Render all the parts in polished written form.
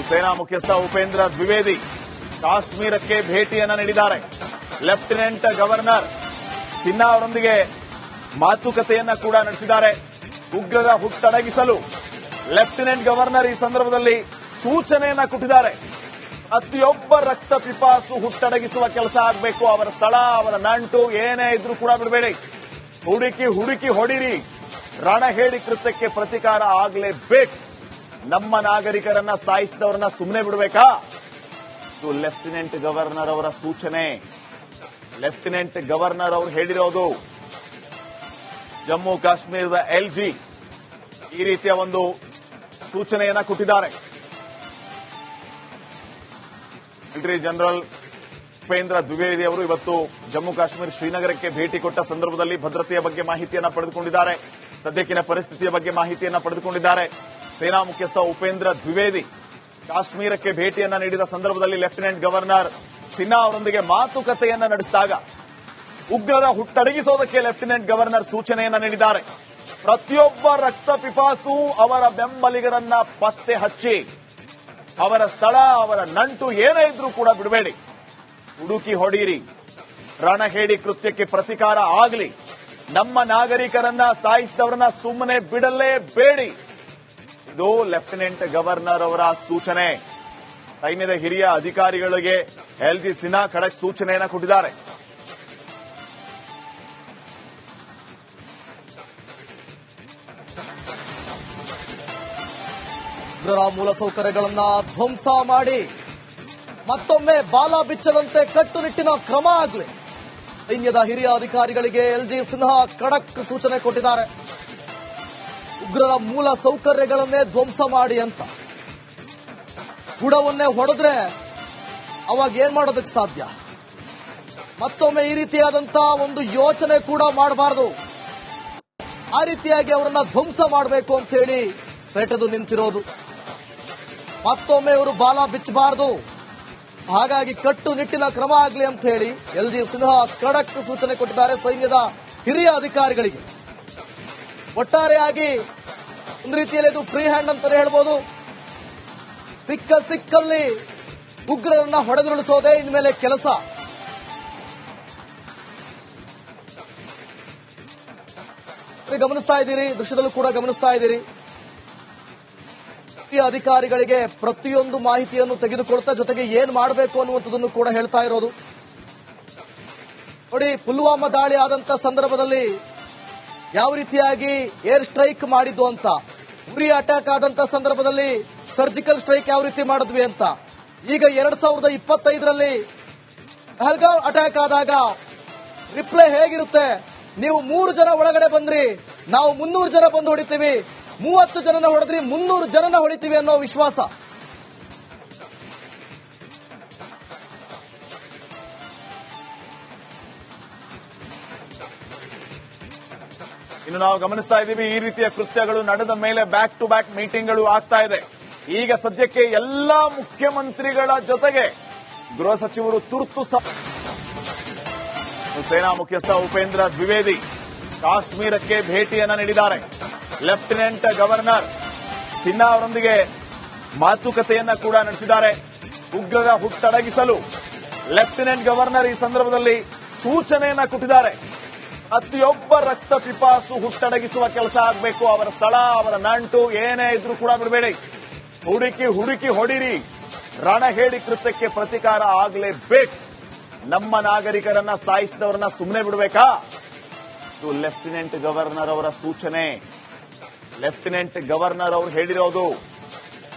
ಸೇನಾ ಮುಖ್ಯಸ್ಥ ಉಪೇಂದ್ರ ದ್ವಿವೇದಿ ಕಾಶ್ಮೀರಕ್ಕೆ ಭೇಟಿಯನ್ನ ನೀಡಿದ್ದಾರೆ. ಲೆಫ್ಟಿನೆಂಟ್ ಗವರ್ನರ್ ಸಿನ್ಹಾ ಅವರೊಂದಿಗೆ ಮಾತುಕತೆಯನ್ನ ಕೂಡ ನಡೆಸಿದ್ದಾರೆ. ಉಗ್ರರ ಹುಟ್ಟಡಗಿಸಲು ಲೆಫ್ಟಿನೆಂಟ್ ಗವರ್ನರ್ ಈ ಸಂದರ್ಭದಲ್ಲಿ ಸೂಚನೆಯನ್ನ ಕೊಟ್ಟಿದ್ದಾರೆ. ಪ್ರತಿಯೊಬ್ಬ ರಕ್ತ ಪಿಪಾಸು ಹುಟ್ಟಡಗಿಸುವ ಕೆಲಸ ಆಗಬೇಕು. ಅವರ ಸ್ಥಳ, ಅವರ ನಂಟು ಏನೇ ಇದ್ರೂ ಕೂಡ ಬಿಡಬೇಡಿ. ಹುಡುಕಿ ಹೊಡಿರಿ. ರಣಹೇಡಿ ಕೃತ್ಯಕ್ಕೆ ಪ್ರತಿಕಾರ ಆಗಲೇಬೇಕು. ನಮ್ಮ ನಾಗರಿಕರನ್ನ ಸಾಯಿಸಿದವರನ್ನ ಸುಮ್ಮನೆ ಬಿಡಬೇಕಾ? ಇದು ಲೆಫ್ಟಿನೆಂಟ್ ಗವರ್ನರ್ ಅವರ ಸೂಚನೆ. ಲೆಫ್ಟಿನೆಂಟ್ ಗವರ್ನರ್ ಅವರು ಹೇಳಿರೋದು. ಜಮ್ಮು ಕಾಶ್ಮೀರದ ಎಲ್ಜಿ ಈ ರೀತಿಯ ಒಂದು ಸೂಚನೆಯನ್ನ ಕೊಟ್ಟಿದ್ದಾರೆ. ಮಿಲಿಟರಿ ಜನರಲ್ ಉಪೇಂದ್ರ ದ್ವಿವೇದಿ ಅವರು ಇವತ್ತು ಜಮ್ಮು ಕಾಶ್ಮೀರ ಶ್ರೀನಗರಕ್ಕೆ ಭೇಟಿ ಕೊಟ್ಟ ಸಂದರ್ಭದಲ್ಲಿ ಭದ್ರತೆಯ ಬಗ್ಗೆ ಮಾಹಿತಿಯನ್ನ ಪಡೆದುಕೊಂಡಿದ್ದಾರೆ. ಸದ್ಯಕ್ಕಿನ ಪರಿಸ್ಥಿತಿಯ ಬಗ್ಗೆ ಮಾಹಿತಿಯನ್ನ ಪಡೆದುಕೊಂಡಿದ್ದಾರೆ. ಸೇನಾ ಮುಖ್ಯಸ್ಥ ಉಪೇಂದ್ರ ದ್ವಿವೇದಿ ಕಾಶ್ಮೀರಕ್ಕೆ ಭೇಟಿಯನ್ನ ನೀಡಿದ ಸಂದರ್ಭದಲ್ಲಿ ಲೆಫ್ಟಿನೆಂಟ್ ಗವರ್ನರ್ ಸಿನ್ಹಾ ಅವರೊಂದಿಗೆ ಮಾತುಕತೆಯನ್ನ ನಡೆಸಿದಾಗ ಉಗ್ರರ ಹುಟ್ಟಡಗಿಸೋದಕ್ಕೆ ಲೆಫ್ಟಿನೆಂಟ್ ಗವರ್ನರ್ ಸೂಚನೆಯನ್ನ ನೀಡಿದ್ದಾರೆ. ಪ್ರತಿಯೊಬ್ಬ ರಕ್ತ ಪಿಪಾಸು ಅವರ ಬೆಂಬಲಿಗರನ್ನ ಪತ್ತೆ ಹಚ್ಚಿ ಅವರ ಸ್ಥಳ, ಅವರ ನಂಟು ಏನೇ ಇದ್ರೂ ಕೂಡ ಬಿಡಬೇಡಿ. ಹುಡುಕಿ ಹೊಡೀರಿ. ರಣಹೇಡಿ ಕೃತ್ಯಕ್ಕೆ ಪ್ರತಿಕಾರ ಆಗಲಿ. ನಮ್ಮ ನಾಗರಿಕರನ್ನ ಸಾಯಿಸಿದವರನ್ನ ಸುಮ್ಮನೆ ಬಿಡಲೇಬೇಡಿ. ಇದು ಲೆಫ್ಟಿನೆಂಟ್ ಗವರ್ನರ್ ಅವರ ಸೂಚನೆ. ಸೈನ್ಯದ ಹಿರಿಯ ಅಧಿಕಾರಿಗಳಿಗೆ ಎಲ್ಜಿ ಸಿನ್ಹಾ ಖಡಕ್ ಸೂಚನೆಯನ್ನ ಕೊಟ್ಟಿದ್ದಾರೆ. ಉಗ್ರರ ಮೂಲಸೌಕರ್ಯಗಳನ್ನ ಧ್ವಂಸ ಮಾಡಿ ಮತ್ತೊಮ್ಮೆ ಬಾಲ ಬಿಚ್ಚದಂತೆ ಕಟ್ಟುನಿಟ್ಟಿನ ಕ್ರಮ ಆಗಲಿ. ಸೈನ್ಯದ ಹಿರಿಯ ಅಧಿಕಾರಿಗಳಿಗೆ ಎಲ್ಜಿ ಸಿನ್ಹಾ ಖಡಕ್ ಸೂಚನೆ ಕೊಟ್ಟಿದ್ದಾರೆ. ಉಗ್ರರ ಮೂಲ ಸೌಕರ್ಯಗಳನ್ನೇ ಧ್ವಂಸ ಮಾಡಿ ಅಂತ. ಗುಡವನ್ನೇ ಹೊಡೆದ್ರೆ ಅವಾಗ ಏನ್ ಮಾಡೋದಕ್ಕೆ ಸಾಧ್ಯ? ಮತ್ತೊಮ್ಮೆ ಈ ರೀತಿಯಾದಂತ ಒಂದು ಯೋಚನೆ ಕೂಡ ಮಾಡಬಾರದು. ಆ ರೀತಿಯಾಗಿ ಅವರನ್ನ ಧ್ವಂಸ ಮಾಡಬೇಕು ಅಂತ ಹೇಳಿ ಸೆಟೆದು ನಿಂತಿರೋದು. ಮತ್ತೊಮ್ಮೆ ಇವರು ಬಾಲ ಬಿಚ್ಚಬಾರದು. ಹಾಗಾಗಿ ಕಟ್ಟುನಿಟ್ಟಿನ ಕ್ರಮ ಆಗಲಿ ಅಂತ ಹೇಳಿ ಎಲ್ಜಿ ಸಿನ್ಹಾ ಖಡಕ್ ಸೂಚನೆ ಕೊಟ್ಟಿದ್ದಾರೆ ಸೈನ್ಯದ ಹಿರಿಯ ಅಧಿಕಾರಿಗಳಿಗೆ. ಒಟ್ಟಾರೆಯಾಗಿ ಒಂದು ರೀತಿಯಲ್ಲಿ ಇದು ಫ್ರೀ ಹ್ಯಾಂಡ್ ಅಂತಾನೆ ಹೇಳ್ಬೋದು. ಸಿಕ್ಕಲ್ಲಿ ಉಗ್ರರನ್ನ ಹೊಡೆದುರುಳಿಸೋದೇ ಇನ್ಮೇಲೆ ಕೆಲಸ. ಗಮನಿಸ್ತಾ ಇದ್ದೀರಿ, ದೃಶ್ಯದಲ್ಲೂ ಕೂಡ ಗಮನಿಸ್ತಾ ಇದ್ದೀರಿ. ಅಧಿಕಾರಿಗಳಿಗೆ ಪ್ರತಿಯೊಂದು ಮಾಹಿತಿಯನ್ನು ತೆಗೆದುಕೊಳ್ತಾ ಜೊತೆಗೆ ಏನ್ ಮಾಡಬೇಕು ಅನ್ನುವಂಥದ್ದನ್ನು ಕೂಡ ಹೇಳ್ತಾ ಇರೋದು. ನೋಡಿ, ಪುಲ್ವಾಮಾ ದಾಳಿ ಆದಂತ ಸಂದರ್ಭದಲ್ಲಿ ಯಾವ ರೀತಿಯಾಗಿ ಏರ್ ಸ್ಟ್ರೈಕ್ ಮಾಡಿದ್ದು ಅಂತ, ಉರಿ ಅಟ್ಯಾಕ್ ಆದಂತ ಸಂದರ್ಭದಲ್ಲಿ ಸರ್ಜಿಕಲ್ ಸ್ಟ್ರೈಕ್ ಯಾವ ರೀತಿ ಮಾಡಿದ್ವಿ ಅಂತ. ಈಗ 2025ರಲ್ಲಿ ಪಹಲ್ಗಾಮ್ ಅಟ್ಯಾಕ್ ಆದಾಗ ರಿಪ್ಲೈ ಹೇಗಿರುತ್ತೆ? ನೀವು 3 ಜನ ಒಳಗಡೆ ಬಂದ್ರಿ, ನಾವು 300 ಜನ ಬಂದು ಹೊಡಿತೀವಿ, 30 ಜನನ ಹೊಡೆದ್ರಿ, 300 ಜನನ ಹೊಡಿತೀವಿ ಅನ್ನೋ ವಿಶ್ವಾಸ. ಇನ್ನು ನಾವು ಗಮನಿಸ್ತಾ ಇದ್ದೀವಿ, ಈ ರೀತಿಯ ಕೃತ್ಯಗಳು ನಡೆದ ಮೇಲೆ ಬ್ಯಾಕ್ ಟು ಬ್ಯಾಕ್ ಮೀಟಿಂಗ್ಗಳು ಆಗ್ತಾ ಇದೆ. ಈಗ ಸದ್ಯಕ್ಕೆ ಎಲ್ಲಾ ಮುಖ್ಯಮಂತ್ರಿಗಳ ಜೊತೆಗೆ ಗೃಹ ಸಚಿವರು ತುರ್ತು ಸೇನಾ ಮುಖ್ಯಸ್ಥ ಉಪೇಂದ್ರ ದ್ವಿವೇದಿ ಕಾಶ್ಮೀರಕ್ಕೆ ಭೇಟಿಯನ್ನ ನೀಡಿದ್ದಾರೆ. ಲೆಫ್ಟಿನೆಂಟ್ ಗವರ್ನರ್ ಸಿನ್ಹಾ ಅವರೊಂದಿಗೆ ಮಾತುಕತೆಯನ್ನ ಕೂಡ ನಡೆಸಿದ್ದಾರೆ. ಉಗ್ರರ ಹುಟ್ಟಡಗಿಸಲು ಲೆಫ್ಟಿನೆಂಟ್ ಗವರ್ನರ್ ಈ ಸಂದರ್ಭದಲ್ಲಿ ಸೂಚನೆಯನ್ನ ಕೊಟ್ಟಿದ್ದಾರೆ. ಪ್ರತಿಯೊಬ್ಬ ರಕ್ತ ಪಿಪಾಸು ಹುಟ್ಟಡಗಿಸುವ ಕೆಲಸ ಆಗಬೇಕು. ಅವರ ಸ್ಥಳ, ಅವರ ನಂಟು ಏನೇ ಇದ್ರೂ ಕೂಡ ಬಿಡಬೇಡಿ. ಹುಡುಕಿ ಹೊಡಿರಿ. ರಣಹೇಡಿ ಕೃತ್ಯಕ್ಕೆ ಪ್ರತಿಕಾರ ಆಗಲೇಬೇಕು. ನಮ್ಮ ನಾಗರಿಕರನ್ನ ಸಾಯಿಸಿದವರನ್ನ ಸುಮ್ಮನೆ ಬಿಡಬೇಕಾ? ಇದು ಲೆಫ್ಟಿನೆಂಟ್ ಗವರ್ನರ್ ಅವರ ಸೂಚನೆ. ಲೆಫ್ಟಿನೆಂಟ್ ಗವರ್ನರ್ ಅವರು ಹೇಳಿರೋದು.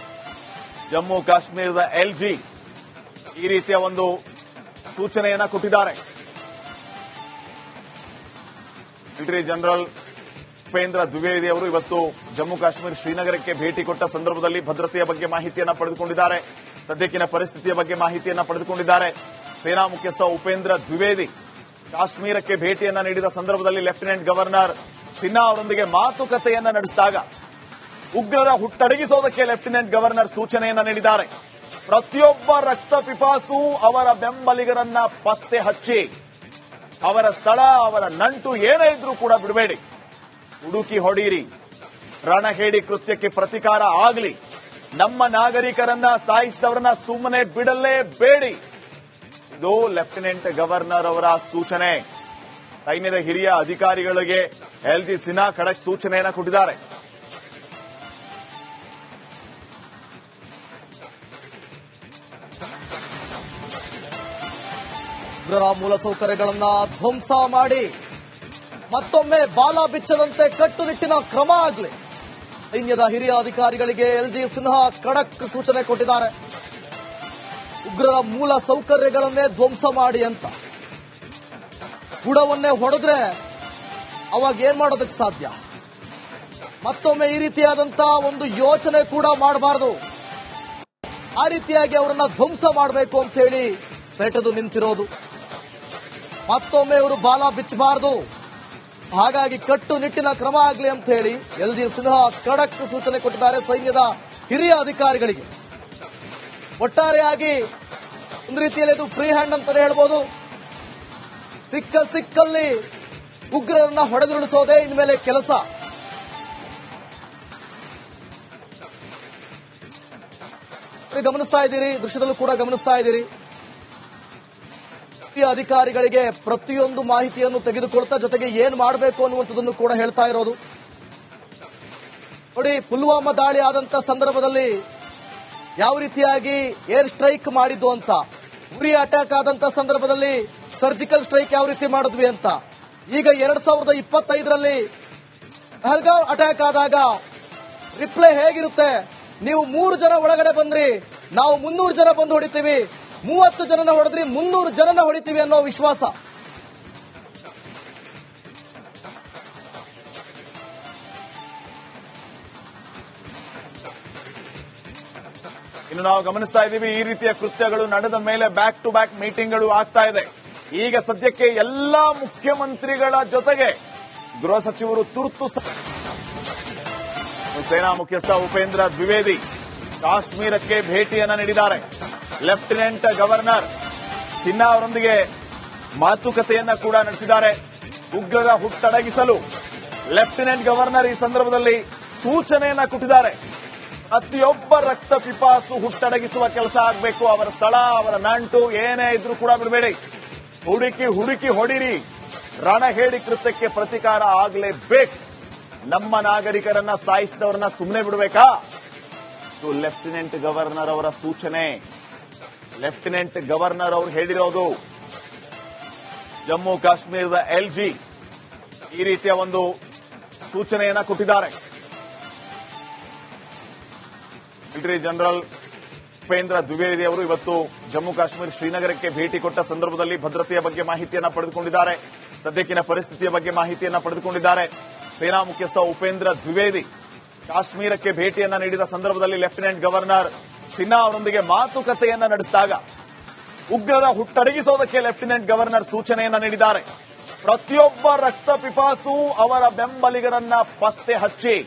ಜಮ್ಮು ಕಾಶ್ಮೀರದ ಎಲ್ಜಿ ಈ ರೀತಿಯ ಒಂದು ಸೂಚನೆಯನ್ನ ಕೊಟ್ಟಿದ್ದಾರೆ. ಮಿಲಿಟರಿ ಜನರಲ್ ಉಪೇಂದ್ರ ದ್ವಿವೇದಿ ಅವರು ಇವತ್ತು ಜಮ್ಮು ಕಾಶ್ಮೀರ ಶ್ರೀನಗರಕ್ಕೆ ಭೇಟಿ ಕೊಟ್ಟ ಸಂದರ್ಭದಲ್ಲಿ ಭದ್ರತೆಯ ಬಗ್ಗೆ ಮಾಹಿತಿಯನ್ನ ಪಡೆದುಕೊಂಡಿದ್ದಾರೆ. ಸದ್ಯಕ್ಕಿನ ಪರಿಸ್ಥಿತಿಯ ಬಗ್ಗೆ ಮಾಹಿತಿಯನ್ನ ಪಡೆದುಕೊಂಡಿದ್ದಾರೆ. ಸೇನಾ ಮುಖ್ಯಸ್ಥ ಉಪೇಂದ್ರ ದ್ವಿವೇದಿ ಕಾಶ್ಮೀರಕ್ಕೆ ಭೇಟಿಯನ್ನ ನೀಡಿದ ಸಂದರ್ಭದಲ್ಲಿ ಲೆಫ್ಟಿನೆಂಟ್ ಗವರ್ನರ್ ಸಿನ್ಹಾ ಅವರೊಂದಿಗೆ ಮಾತುಕತೆಯನ್ನ ನಡೆಸಿದಾಗ ಉಗ್ರರ ಹುಟ್ಟಡಗಿಸೋದಕ್ಕೆ ಲೆಫ್ಟಿನೆಂಟ್ ಗವರ್ನರ್ ಸೂಚನೆಯನ್ನ ನೀಡಿದ್ದಾರೆ. ಪ್ರತಿಯೊಬ್ಬ ರಕ್ತ ಪಿಪಾಸು ಅವರ ಬೆಂಬಲಿಗರನ್ನ ಪತ್ತೆ ಹಚ್ಚಿ ಅವರ ಸ್ಥಳ, ಅವರ ನಂಟು ಏನೇ ಇದ್ರೂ ಕೂಡ ಬಿಡಬೇಡಿ. ಹುಡುಕಿ ಹೊಡೀರಿ. ರಣಹೇಡಿ ಕೃತ್ಯಕ್ಕೆ ಪ್ರತಿಕಾರ ಆಗಲಿ. ನಮ್ಮ ನಾಗರಿಕರನ್ನ ಸಾಯಿಸಿದವರನ್ನ ಸುಮ್ಮನೆ ಬಿಡಲೇಬೇಡಿ. ಇದು ಲೆಫ್ಟಿನೆಂಟ್ ಗವರ್ನರ್ ಅವರ ಸೂಚನೆ. ಸೈನ್ಯದ ಹಿರಿಯ ಅಧಿಕಾರಿಗಳಿಗೆ ಎಲ್ಜಿ ಸಿನ್ಹಾ ಖಡಕ್ ಸೂಚನೆಯನ್ನ ಕೊಟ್ಟಿದ್ದಾರೆ. ಉಗ್ರರ ಮೂಲಸೌಕರ್ಯಗಳನ್ನ ಧ್ವಂಸ ಮಾಡಿ ಮತ್ತೊಮ್ಮೆ ಬಾಲ ಬಿಚ್ಚದಂತೆ ಕಟ್ಟುನಿಟ್ಟಿನ ಕ್ರಮ ಆಗಲಿ. ಸೈನ್ಯದ ಹಿರಿಯ ಅಧಿಕಾರಿಗಳಿಗೆ ಎಲ್ಜಿ ಸಿನ್ಹಾ ಖಡಕ್ ಸೂಚನೆ ಕೊಟ್ಟಿದ್ದಾರೆ. ಉಗ್ರರ ಮೂಲ ಸೌಕರ್ಯಗಳನ್ನೇ ಧ್ವಂಸ ಮಾಡಿ ಅಂತ. ಬುಡವನ್ನೇ ಹೊಡೆದ್ರೆ ಅವಾಗ ಏನ್ ಮಾಡೋದಕ್ಕೆ ಸಾಧ್ಯ? ಮತ್ತೊಮ್ಮೆ ಈ ರೀತಿಯಾದಂತ ಒಂದು ಯೋಚನೆ ಕೂಡ ಮಾಡಬಾರದು. ಆ ರೀತಿಯಾಗಿ ಅವರನ್ನ ಧ್ವಂಸ ಮಾಡಬೇಕು ಅಂತ ಹೇಳಿ ಸೆಟೆದು ನಿಂತಿರೋದು. ಮತ್ತೊಮ್ಮೆ ಇವರು ಬಾಲ ಬಿಚ್ಚಬಾರದು. ಹಾಗಾಗಿ ಕಟ್ಟುನಿಟ್ಟಿನ ಕ್ರಮ ಆಗಲಿ ಅಂತ ಹೇಳಿ ಎಲ್ಜಿ ಸಿನ್ಹಾ ಖಡಕ್ ಸೂಚನೆ ಕೊಟ್ಟಿದ್ದಾರೆ ಸೈನ್ಯದ ಹಿರಿಯ ಅಧಿಕಾರಿಗಳಿಗೆ. ಒಟ್ಟಾರೆಯಾಗಿ ಒಂದು ರೀತಿಯಲ್ಲಿ ಇದು ಫ್ರೀ ಹ್ಯಾಂಡ್ ಅಂತಾನೆ ಹೇಳ್ಬೋದು. ಸಿಕ್ಕಲ್ಲಿ ಉಗ್ರರನ್ನ ಹೊಡೆದುರುಳಿಸೋದೇ ಇನ್ಮೇಲೆ ಕೆಲಸ. ಗಮನಿಸ್ತಾ ಇದ್ದೀರಿ, ದೃಶ್ಯದಲ್ಲೂ ಕೂಡ ಗಮನಿಸ್ತಾ ಇದ್ದೀರಿ. ಅಧಿಕಾರಿಗಳಿಗೆ ಪ್ರತಿಯೊಂದು ಮಾಹಿತಿಯನ್ನು ತೆಗೆದುಕೊಳ್ತಾ ಜೊತೆಗೆ ಏನ್ ಮಾಡಬೇಕು ಅನ್ನುವಂಥದ್ದನ್ನು ಕೂಡ ಹೇಳ್ತಾ ಇರೋದು ನೋಡಿ. ಪುಲ್ವಾಮಾ ದಾಳಿ ಆದಂತ ಸಂದರ್ಭದಲ್ಲಿ ಯಾವ ರೀತಿಯಾಗಿ ಏರ್ ಸ್ಟ್ರೈಕ್ ಮಾಡಿದ್ದು ಅಂತ, ಉರಿ ಅಟ್ಯಾಕ್ ಆದಂತ ಸಂದರ್ಭದಲ್ಲಿ ಸರ್ಜಿಕಲ್ ಸ್ಟ್ರೈಕ್ ಯಾವ ರೀತಿ ಮಾಡಿದ್ವಿ ಅಂತ. ಈಗ 2025ರಲ್ಲಿ ಪಹಲ್ಗಾಮ್ ಅಟ್ಯಾಕ್ ಆದಾಗ ರಿಪ್ಲೈ ಹೇಗಿರುತ್ತೆ? ನೀವು 3 ಜನ ಒಳಗಡೆ ಬಂದ್ರಿ, ನಾವು 300 ಜನ ಬಂದು ಹೊಡಿತೀವಿ, 30 ಜನನ ಹೊಡೆದ್ರಿ 300 ಜನನ ಹೊಡಿತೀವಿ ಅನ್ನೋ ವಿಶ್ವಾಸ. ಇನ್ನು ನಾವು ಗಮನಿಸ್ತಾ ಇದ್ದೀವಿ, ಈ ರೀತಿಯ ಕೃತ್ಯಗಳು ನಡೆದ ಮೇಲೆ ಬ್ಯಾಕ್ ಟು ಬ್ಯಾಕ್ ಮೀಟಿಂಗ್ಗಳು ಆಗ್ತಾ ಇದೆ. ಈಗ ಸದ್ಯಕ್ಕೆ ಎಲ್ಲಾ ಮುಖ್ಯಮಂತ್ರಿಗಳ ಜೊತೆಗೆ ಗೃಹ ಸಚಿವರು ತುರ್ತು ಸೇನಾ ಮುಖ್ಯಸ್ಥ ಉಪೇಂದ್ರ ದ್ವಿವೇದಿ ಕಾಶ್ಮೀರಕ್ಕೆ ಭೇಟಿಯನ್ನ ನೀಡಿದ್ದಾರೆ. ಲೆಫ್ಟಿನೆಂಟ್ ಗವರ್ನರ್ ಸಿನ್ಹಾ ಅವರೊಂದಿಗೆ ಮಾತುಕತೆಯನ್ನ ಕೂಡ ನಡೆಸಿದ್ದಾರೆ. ಉಗ್ರರ ಹುಟ್ಟಡಗಿಸಲು ಲೆಫ್ಟಿನೆಂಟ್ ಗವರ್ನರ್ ಈ ಸಂದರ್ಭದಲ್ಲಿ ಸೂಚನೆಯನ್ನ ಕೊಟ್ಟಿದ್ದಾರೆ. ಪ್ರತಿಯೊಬ್ಬ ರಕ್ತ ಪಿಪಾಸು ಹುಟ್ಟಡಗಿಸುವ ಕೆಲಸ ಆಗಬೇಕು. ಅವರ ಸ್ಥಳ, ಅವರ ನಂಟು ಏನೇ ಇದ್ರೂ ಕೂಡ ಬಿಡಬೇಡಿ. ಹುಡುಕಿ ಹೊಡಿರಿ. ರಣಹೇಡಿ ಕೃತ್ಯಕ್ಕೆ ಪ್ರತಿಕಾರ ಆಗಲೇಬೇಕು. ನಮ್ಮ ನಾಗರಿಕರನ್ನ ಸಾಯಿಸಿದವರನ್ನ ಸುಮ್ಮನೆ ಬಿಡಬೇಕಾ? ಲೆಫ್ಟಿನೆಂಟ್ ಗವರ್ನರ್ ಅವರ ಸೂಚನೆ. ಲೆಫ್ಟಿನೆಂಟ್ ಗವರ್ನರ್ ಅವರು ಹೇಳಿರೋದು. ಜಮ್ಮು ಕಾಶ್ಮೀರದ ಎಲ್ಜಿ ಈ ರೀತಿಯ ಒಂದು ಸೂಚನೆಯನ್ನ ಕೊಟ್ಟಿದ್ದಾರೆ. ಮಿಲಿಟರಿ ಜನರಲ್ ಉಪೇಂದ್ರ ದ್ವಿವೇದಿ ಅವರು ಇವತ್ತು ಜಮ್ಮು ಕಾಶ್ಮೀರ ಶ್ರೀನಗರಕ್ಕೆ ಭೇಟಿ ಕೊಟ್ಟ ಸಂದರ್ಭದಲ್ಲಿ ಭದ್ರತೆಯ ಬಗ್ಗೆ ಮಾಹಿತಿಯನ್ನ ಪಡೆದುಕೊಂಡಿದ್ದಾರೆ. ಸದ್ಯಕ್ಕಿನ ಪರಿಸ್ಥಿತಿಯ ಬಗ್ಗೆ ಮಾಹಿತಿಯನ್ನ ಪಡೆದುಕೊಂಡಿದ್ದಾರೆ. ಸೇನಾ ಮುಖ್ಯಸ್ಥ ಉಪೇಂದ್ರ ದ್ವಿವೇದಿ ಕಾಶ್ಮೀರಕ್ಕೆ ಭೇಟಿಯನ್ನ ನೀಡಿದ ಸಂದರ್ಭದಲ್ಲಿ ಲೆಫ್ಟಿನೆಂಟ್ ಗವರ್ನರ್ ಸಿನ್ಹಾ ಅವರೊಂದಿಗೆ ಮಾತುಕತೆಯನ್ನ ನಡೆಸಿದಾಗ ಉಗ್ರರ ಹುಟ್ಟಡಗಿಸೋದಕ್ಕೆ ಲೆಫ್ಟಿನೆಂಟ್ ಗವರ್ನರ್ ಸೂಚನೆಯನ್ನ ನೀಡಿದ್ದಾರೆ. ಪ್ರತಿಯೊಬ್ಬ ರಕ್ತ ಪಿಪಾಸು ಅವರ ಬೆಂಬಲಿಗರನ್ನ ಪತ್ತೆ ಹಚ್ಚಿ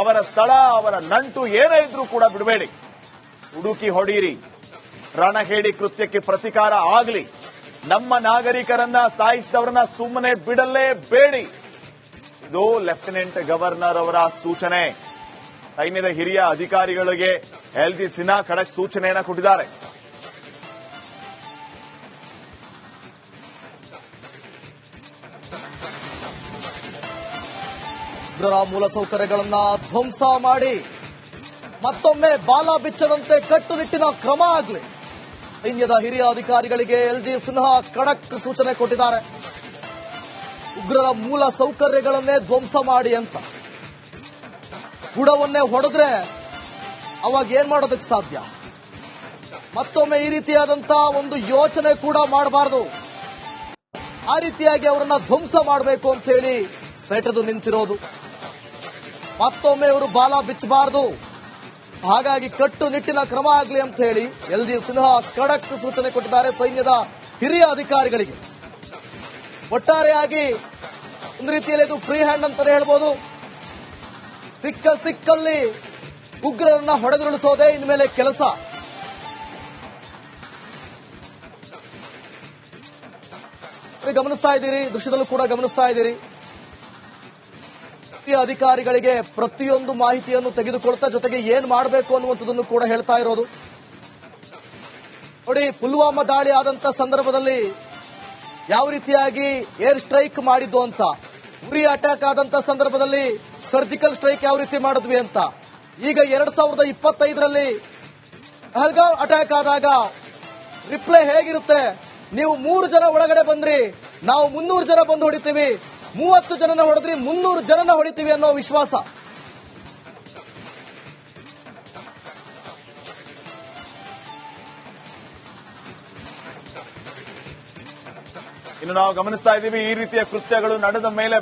ಅವರ ಸ್ಥಳ, ಅವರ ನಂಟು ಏನೇ ಇದ್ರೂ ಕೂಡ ಬಿಡಬೇಡಿ. ಹುಡುಕಿ ಹೊಡೀರಿ. ರಣಹೇಡಿ ಕೃತ್ಯಕ್ಕೆ ಪ್ರತಿಕಾರ ಆಗಲಿ. ನಮ್ಮ ನಾಗರಿಕರನ್ನ ಸಾಯಿಸಿದವರನ್ನ ಸುಮ್ಮನೆ ಬಿಡಲೇಬೇಡಿ. ಇದು ಲೆಫ್ಟಿನೆಂಟ್ ಗವರ್ನರ್ ಅವರ ಸೂಚನೆ. ಸೈನ್ಯದ ಹಿರಿಯ ಅಧಿಕಾರಿಗಳಿಗೆ ಎಲ್ಜಿ ಸಿನ್ಹಾ ಖಡಕ್ ಸೂಚನೆಯನ್ನ ಕೊಟ್ಟಿದ್ದಾರೆ. ಉಗ್ರರ ಮೂಲಸೌಕರ್ಯಗಳನ್ನ ಧ್ವಂಸ ಮಾಡಿ ಮತ್ತೊಮ್ಮೆ ಬಾಲ ಬಿಚ್ಚದಂತೆ ಕಟ್ಟುನಿಟ್ಟಿನ ಕ್ರಮ ಆಗಲಿ. ಸೈನ್ಯದ ಹಿರಿಯ ಅಧಿಕಾರಿಗಳಿಗೆ ಎಲ್ಜಿ ಸಿನ್ಹಾ ಖಡಕ್ ಸೂಚನೆ ಕೊಟ್ಟಿದ್ದಾರೆ. ಉಗ್ರರ ಮೂಲ ಸೌಕರ್ಯಗಳನ್ನೇ ಧ್ವಂಸ ಮಾಡಿ ಅಂತ. ಬುಡವನ್ನೇ ಹೊಡೆದ್ರೆ ಅವಾಗ ಏನ್ ಮಾಡೋದಕ್ಕೆ ಸಾಧ್ಯ? ಮತ್ತೊಮ್ಮೆ ಈ ರೀತಿಯಾದಂತ ಒಂದು ಯೋಚನೆ ಕೂಡ ಮಾಡಬಾರದು. ಆ ರೀತಿಯಾಗಿ ಅವರನ್ನ ಧ್ವಂಸ ಮಾಡಬೇಕು ಅಂತ ಹೇಳಿ ಸೆಟೆದು ನಿಂತಿರೋದು. ಮತ್ತೊಮ್ಮೆ ಇವರು ಬಾಲ ಬಿಚ್ಚಬಾರದು. ಹಾಗಾಗಿ ಕಟ್ಟುನಿಟ್ಟಿನ ಕ್ರಮ ಆಗಲಿ ಅಂತ ಹೇಳಿ ಎಲ್ಜಿ ಸಿನ್ಹಾ ಖಡಕ್ ಸೂಚನೆ ಕೊಟ್ಟಿದ್ದಾರೆ ಸೈನ್ಯದ ಹಿರಿಯ ಅಧಿಕಾರಿಗಳಿಗೆ. ಒಟ್ಟಾರೆಯಾಗಿ ಒಂದು ರೀತಿಯಲ್ಲಿ ಇದು ಫ್ರೀ ಹ್ಯಾಂಡ್ ಅಂತಾನೆ ಹೇಳ್ಬೋದು. ಸಿಕ್ಕಲ್ಲಿ ಉಗ್ರರನ್ನ ಹೊಡೆದುರುಳಿಸೋದೇ ಇನ್ಮೇಲೆ ಕೆಲಸ. ಗಮನಿಸ್ತಾ ಇದ್ದೀರಿ, ದೃಶ್ಯದಲ್ಲೂ ಕೂಡ ಗಮನಿಸ್ತಾ ಇದ್ದೀರಿ. ಹಿರಿಯ ಅಧಿಕಾರಿಗಳಿಗೆ ಪ್ರತಿಯೊಂದು ಮಾಹಿತಿಯನ್ನು ತೆಗೆದುಕೊಳ್ತಾ ಜೊತೆಗೆ ಏನ್ ಮಾಡಬೇಕು ಅನ್ನುವಂಥದ್ದನ್ನು ಕೂಡ ಹೇಳ್ತಾ ಇರೋದು. ನೋಡಿ, ಪುಲ್ವಾಮಾ ದಾಳಿ ಆದಂತ ಸಂದರ್ಭದಲ್ಲಿ ಯಾವ ರೀತಿಯಾಗಿ ಏರ್ ಸ್ಟ್ರೈಕ್ ಮಾಡಿದ್ದು ಅಂತ, ಉರಿ ಅಟ್ಯಾಕ್ ಆದಂತ ಸಂದರ್ಭದಲ್ಲಿ ಸರ್ಜಿಕಲ್ ಸ್ಟ್ರೈಕ್ ಯಾವ ರೀತಿ ಮಾಡಿದ್ವಿ ಅಂತ. ಈಗ 2025ರಲ್ಲಿ ಪಹಲ್ಗಾಮ್ ಅಟ್ಯಾಕ್ ಆದಾಗ ರಿಪ್ಲೈ ಹೇಗಿರುತ್ತೆ? ನೀವು 3 ಜನ ಒಳಗಡೆ ಬಂದ್ರಿ, ನಾವು 300 ಜನ ಬಂದು ಹೊಡಿತೀವಿ, 30 ಜನನ ಹೊಡೆದ್ರಿ, 300 ಜನನ ಹೊಡಿತೀವಿ ಅನ್ನೋ ವಿಶ್ವಾಸ. ಇನ್ನು ನಾವು ಗಮನಿಸ್ತಾ ಇದ್ದೀವಿ, ಈ ರೀತಿಯ ಕೃತ್ಯಗಳು ನಡೆದ ಮೇಲೆ